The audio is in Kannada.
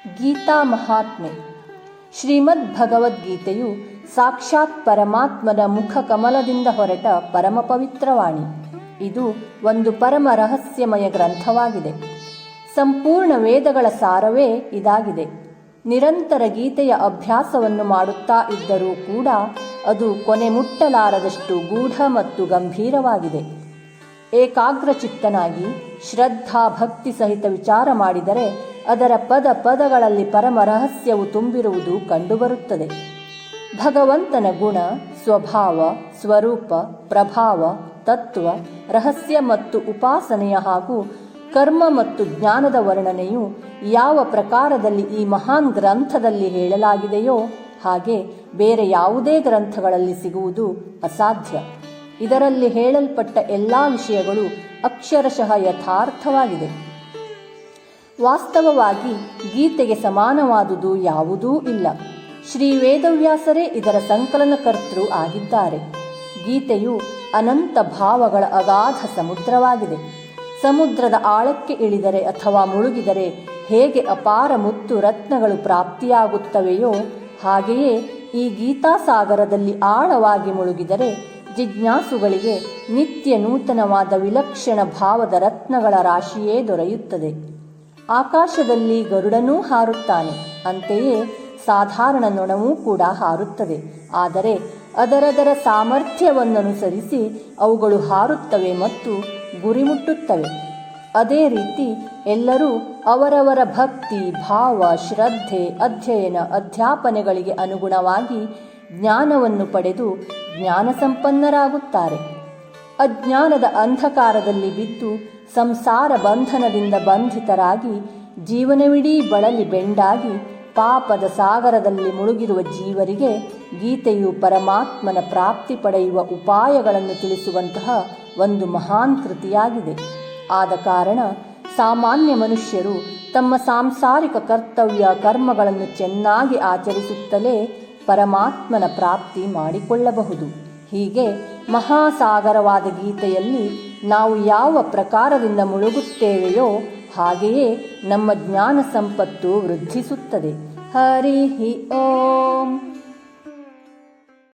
ಗೀತಾ ಮಹಾತ್ಮೆ. ಶ್ರೀಮದ್ ಭಗವದ್ಗೀತೆಯು ಸಾಕ್ಷಾತ್ ಪರಮಾತ್ಮನ ಮುಖ ಕಮಲದಿಂದ ಹೊರಟ ಪರಮ ಪವಿತ್ರವಾಣಿ. ಇದು ಒಂದು ಪರಮ ರಹಸ್ಯಮಯ ಗ್ರಂಥವಾಗಿದೆ. ಸಂಪೂರ್ಣ ವೇದಗಳ ಸಾರವೇ ಇದಾಗಿದೆ. ನಿರಂತರ ಗೀತೆಯ ಅಭ್ಯಾಸವನ್ನು ಮಾಡುತ್ತಾ ಇದ್ದರೂ ಕೂಡ ಅದು ಕೊನೆ ಮುಟ್ಟಲಾರದಷ್ಟು ಗೂಢ ಮತ್ತು ಗಂಭೀರವಾಗಿದೆ. ಏಕಾಗ್ರಚಿತ್ತನಾಗಿ ಶ್ರದ್ಧಾ ಭಕ್ತಿ ಸಹಿತ ವಿಚಾರ ಮಾಡಿದರೆ ಅದರ ಪದ ಪದಗಳಲ್ಲಿ ಪರಮ ರಹಸ್ಯವು ತುಂಬಿರುವುದು ಕಂಡುಬರುತ್ತದೆ. ಭಗವಂತನ ಗುಣ, ಸ್ವಭಾವ, ಸ್ವರೂಪ, ಪ್ರಭಾವ, ತತ್ವ, ರಹಸ್ಯ ಮತ್ತು ಉಪಾಸನೆಯ ಹಾಗೂ ಕರ್ಮ ಮತ್ತು ಜ್ಞಾನದ ವರ್ಣನೆಯು ಯಾವ ಪ್ರಕಾರದಲ್ಲಿ ಈ ಮಹಾನ್ ಗ್ರಂಥದಲ್ಲಿ ಹೇಳಲಾಗಿದೆಯೋ ಹಾಗೆ ಬೇರೆ ಯಾವುದೇ ಗ್ರಂಥಗಳಲ್ಲಿ ಸಿಗುವುದು ಅಸಾಧ್ಯ. ಇದರಲ್ಲಿ ಹೇಳಲ್ಪಟ್ಟ ಎಲ್ಲ ವಿಷಯಗಳು ಅಕ್ಷರಶಃ ಯಥಾರ್ಥವಾಗಿದೆ. ವಾಸ್ತವವಾಗಿ ಗೀತೆಗೆ ಸಮಾನವಾದುದು ಯಾವುದೂ ಇಲ್ಲ. ಶ್ರೀ ವೇದವ್ಯಾಸರೇ ಇದರ ಸಂಕಲನಕರ್ತೃ ಆಗಿದ್ದಾರೆ. ಗೀತೆಯು ಅನಂತ ಭಾವಗಳ ಅಗಾಧ ಸಮುದ್ರವಾಗಿದೆ. ಸಮುದ್ರದ ಆಳಕ್ಕೆ ಇಳಿದರೆ ಅಥವಾ ಮುಳುಗಿದರೆ ಹೇಗೆ ಅಪಾರ ಮುತ್ತು ರತ್ನಗಳು ಪ್ರಾಪ್ತಿಯಾಗುತ್ತವೆಯೋ ಹಾಗೆಯೇ ಈ ಗೀತಾಸಾಗರದಲ್ಲಿ ಆಳವಾಗಿ ಮುಳುಗಿದರೆ ಜಿಜ್ಞಾಸುಗಳಿಗೆ ನಿತ್ಯ ನೂತನವಾದ ವಿಲಕ್ಷಣ ಭಾವದ ರತ್ನಗಳ ರಾಶಿಯೇ ದೊರೆಯುತ್ತದೆ. ಆಕಾಶದಲ್ಲಿ ಗರುಡನೂ ಹಾರುತ್ತಾನೆ, ಅಂತೆಯೇ ಸಾಧಾರಣ ನೊಣವೂ ಕೂಡ ಹಾರುತ್ತದೆ. ಆದರೆ ಅದರದರ ಸಾಮರ್ಥ್ಯವನ್ನನುಸರಿಸಿ ಅವುಗಳು ಹಾರುತ್ತವೆ ಮತ್ತು ಗುರಿ ಮುಟ್ಟುತ್ತವೆ. ಅದೇ ರೀತಿ ಎಲ್ಲರೂ ಅವರವರ ಭಕ್ತಿ, ಭಾವ, ಶ್ರದ್ಧೆ, ಅಧ್ಯಯನ, ಅಧ್ಯಾಪನೆಗಳಿಗೆ ಅನುಗುಣವಾಗಿ ಜ್ಞಾನವನ್ನು ಪಡೆದು ಜ್ಞಾನ ಸಂಪನ್ನರಾಗುತ್ತಾರೆ. ಅಜ್ಞಾನದ ಅಂಧಕಾರದಲ್ಲಿ ಬಿದ್ದು ಸಂಸಾರ ಬಂಧನದಿಂದ ಬಂಧಿತರಾಗಿ ಜೀವನವಿಡೀ ಬಳಲಿ ಬೆಂಡಾಗಿ ಪಾಪದ ಸಾಗರದಲ್ಲಿ ಮುಳುಗಿರುವ ಜೀವರಿಗೆ ಗೀತೆಯು ಪರಮಾತ್ಮನ ಪ್ರಾಪ್ತಿ ಪಡೆಯುವ ಉಪಾಯಗಳನ್ನು ತಿಳಿಸುವಂತಹ ಒಂದು ಮಹಾನ್ ಕೃತಿಯಾಗಿದೆ. ಆದ ಕಾರಣ ಸಾಮಾನ್ಯ ಮನುಷ್ಯರು ತಮ್ಮ ಸಾಂಸಾರಿಕ ಕರ್ತವ್ಯ ಕರ್ಮಗಳನ್ನು ಚೆನ್ನಾಗಿ ಆಚರಿಸುತ್ತಲೇ ಪರಮಾತ್ಮನ ಪ್ರಾಪ್ತಿ ಮಾಡಿಕೊಳ್ಳಬಹುದು. ಹೀಗೆ ಮಹಾಸಾಗರವಾದ ಗೀತೆಯಲ್ಲಿ ನಾವು ಯಾವ ಪ್ರಕಾರದಿಂದ ಮುಳುಗುತ್ತೇವೆಯೋ ಹಾಗೆಯೇ ನಮ್ಮ ಜ್ಞಾನ ಸಂಪತ್ತು ವೃದ್ಧಿಸುತ್ತದೆ. ಹರಿ ಓಂ.